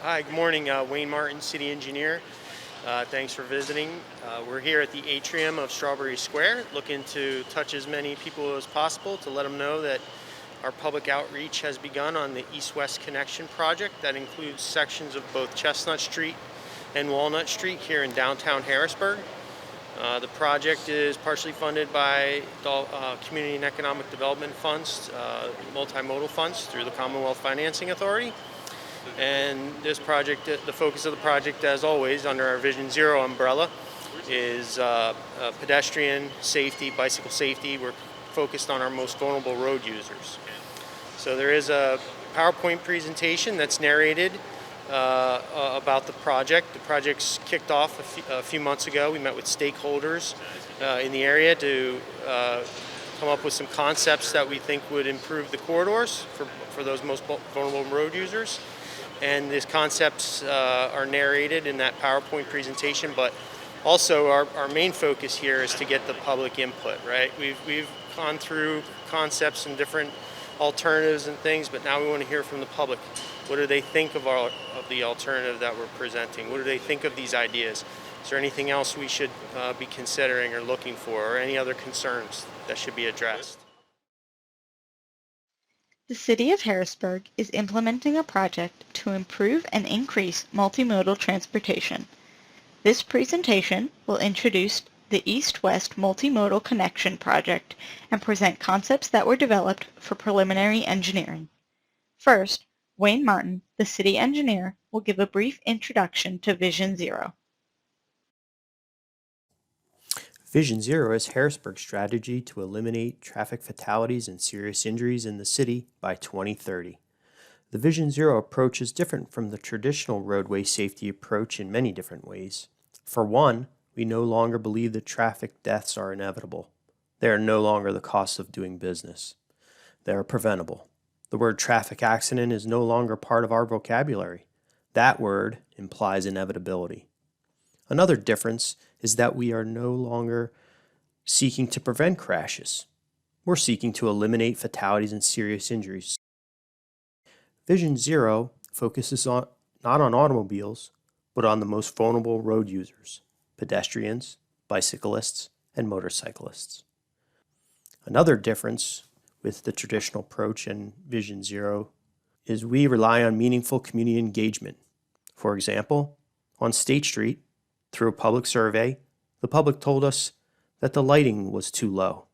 Hi, good morning. Wayne Martin, City Engineer. Thanks for visiting. We're here at the atrium of Strawberry Square, looking to touch as many people as possible to let them know that our public outreach has begun on the East-West Connection project that includes sections of both Chestnut Street and Walnut Street here in downtown Harrisburg. The project is partially funded by Community and Economic Development Funds, Multimodal Funds through the Commonwealth Financing Authority. And this project, the focus of the project, as always, under our Vision Zero umbrella, is pedestrian safety, bicycle safety. We're focused on our most vulnerable road users. So there is a PowerPoint presentation that's narrated about the project. The project's kicked off a few months ago. We met with stakeholders in the area to come up with some concepts that we think would improve the corridors for those most vulnerable road users. And these concepts are narrated in that PowerPoint presentation, but also our main focus here is to get the public input, right? We've gone through concepts and different alternatives and things, but now we want to hear from the public. What do they think of the alternative that we're presenting? What do they think of these ideas? Is there anything else we should be considering or looking for, or any other concerns that should be addressed? The City of Harrisburg is implementing a project to improve and increase multimodal transportation. This presentation will introduce the East-West Multimodal Connection Project and present concepts that were developed for preliminary engineering. First, Wayne Martin, the City Engineer, will give a brief introduction to Vision Zero. Vision Zero is Harrisburg's strategy to eliminate traffic fatalities and serious injuries in the city by 2030. The Vision Zero approach is different from the traditional roadway safety approach in many different ways. For one, we no longer believe that traffic deaths are inevitable. They are no longer the cost of doing business. They are preventable. The word traffic accident is no longer part of our vocabulary. That word implies inevitability. Another difference is that we are no longer seeking to prevent crashes. We're seeking to eliminate fatalities and serious injuries. Vision Zero focuses not on automobiles, but on the most vulnerable road users, pedestrians, bicyclists, and motorcyclists. Another difference with the traditional approach and Vision Zero is we rely on meaningful community engagement. For example, on State Street, through a public survey, the public told us that the lighting was too low.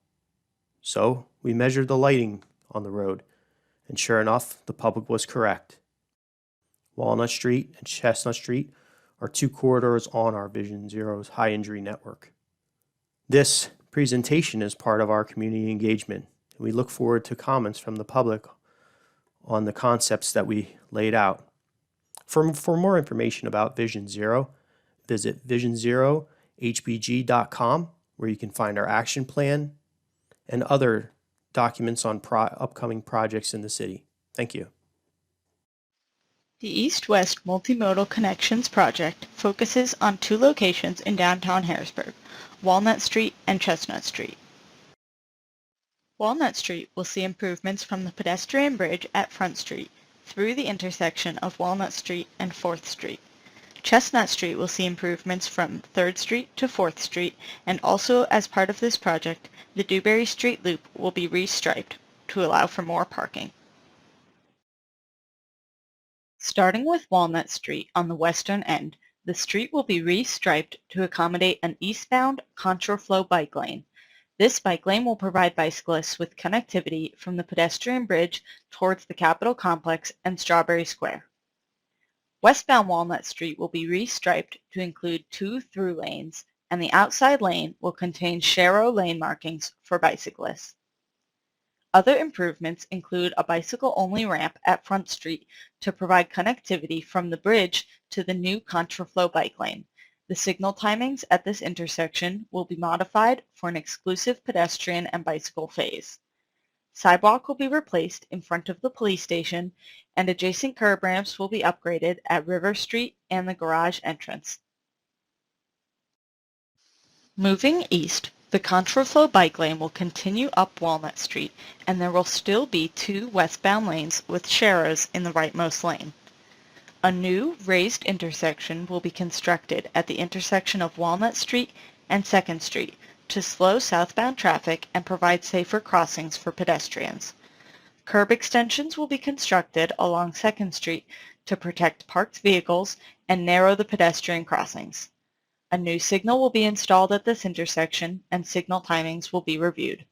So we measured the lighting on the road, and sure enough, the public was correct. Walnut Street and Chestnut Street are two corridors on our Vision Zero's high injury network. This presentation is part of our community engagement, and we look forward to comments from the public on the concepts that we laid out. For more information about Vision Zero, visit visionzerohbg.com, where you can find our action plan and other documents on upcoming projects in the city. Thank you. The East-West Multimodal Connections project focuses on two locations in downtown Harrisburg, Walnut Street and Chestnut Street. Walnut Street will see improvements from the pedestrian bridge at Front Street through the intersection of Walnut Street and 4th Street. Chestnut Street will see improvements from 3rd Street to 4th Street, and also as part of this project, the Dewberry Street Loop will be restriped to allow for more parking. Starting with Walnut Street on the western end, the street will be restriped to accommodate an eastbound contraflow bike lane. This bike lane will provide bicyclists with connectivity from the pedestrian bridge towards the Capitol Complex and Strawberry Square. Westbound Walnut Street will be restriped to include two through lanes, and the outside lane will contain sharrow lane markings for bicyclists. Other improvements include a bicycle-only ramp at Front Street to provide connectivity from the bridge to the new contraflow bike lane. The signal timings at this intersection will be modified for an exclusive pedestrian and bicycle phase. Sidewalk will be replaced in front of the police station, and adjacent curb ramps will be upgraded at River Street and the garage entrance. Moving east, the contraflow bike lane will continue up Walnut Street, and there will still be two westbound lanes with sharrows in the rightmost lane. A new raised intersection will be constructed at the intersection of Walnut Street and 2nd Street to slow southbound traffic and provide safer crossings for pedestrians. Curb extensions will be constructed along 2nd Street to protect parked vehicles and narrow the pedestrian crossings. A new signal will be installed at this intersection and signal timings will be reviewed.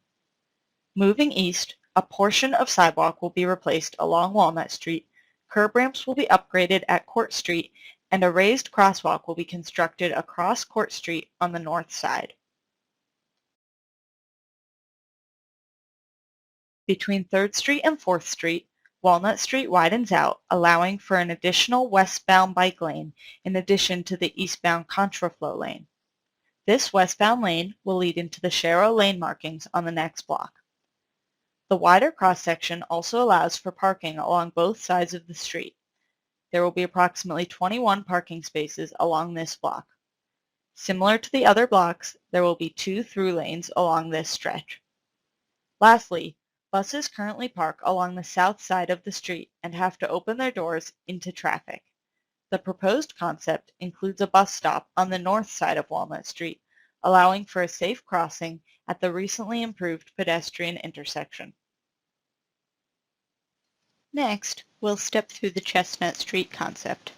Moving east, a portion of sidewalk will be replaced along Walnut Street, curb ramps will be upgraded at Court Street, and a raised crosswalk will be constructed across Court Street on the north side. Between 3rd Street and 4th Street, Walnut Street widens out, allowing for an additional westbound bike lane in addition to the eastbound contraflow lane. This westbound lane will lead into the Sharrow lane markings on the next block. The wider cross-section also allows for parking along both sides of the street. There will be approximately 21 parking spaces along this block. Similar to the other blocks, there will be 2 through lanes along this stretch. Lastly, buses currently park along the south side of the street and have to open their doors into traffic. The proposed concept includes a bus stop on the north side of Walnut Street, allowing for a safe crossing at the recently improved pedestrian intersection. Next, we'll step through the Chestnut Street concept.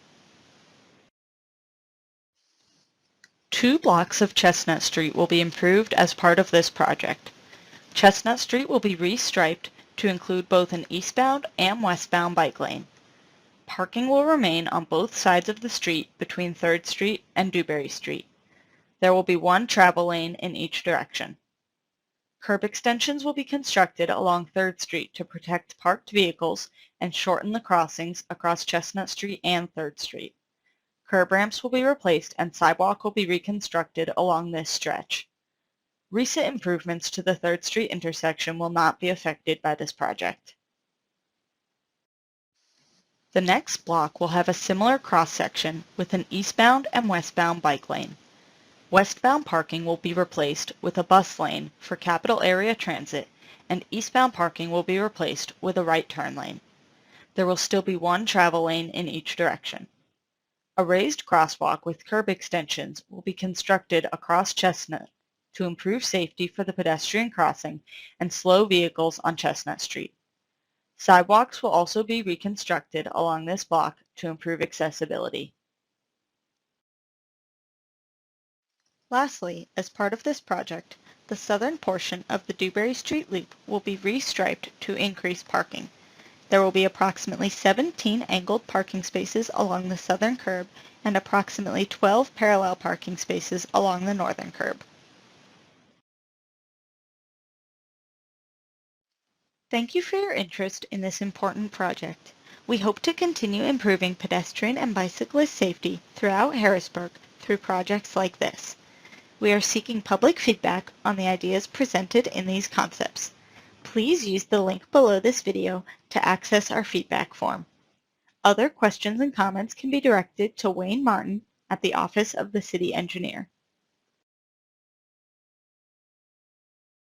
2 blocks of Chestnut Street will be improved as part of this project. Chestnut Street will be restriped to include both an eastbound and westbound bike lane. Parking will remain on both sides of the street between 3rd Street and Dewberry Street. There will be 1 travel lane in each direction. Curb extensions will be constructed along 3rd Street to protect parked vehicles and shorten the crossings across Chestnut Street and 3rd Street. Curb ramps will be replaced and sidewalk will be reconstructed along this stretch. Recent improvements to the 3rd Street intersection will not be affected by this project. The next block will have a similar cross-section with an eastbound and westbound bike lane. Westbound parking will be replaced with a bus lane for capital area transit, and eastbound parking will be replaced with a right turn lane. There will still be 1 travel lane in each direction. A raised crosswalk with curb extensions will be constructed across Chestnut to improve safety for the pedestrian crossing and slow vehicles on Chestnut Street. Sidewalks will also be reconstructed along this block to improve accessibility. Lastly, as part of this project, the southern portion of the Dewberry Street Loop will be restriped to increase parking. There will be approximately 17 angled parking spaces along the southern curb and approximately 12 parallel parking spaces along the northern curb. Thank you for your interest in this important project. We hope to continue improving pedestrian and bicyclist safety throughout Harrisburg through projects like this. We are seeking public feedback on the ideas presented in these concepts. Please use the link below this video to access our feedback form. Other questions and comments can be directed to Wayne Martin at the Office of the City Engineer.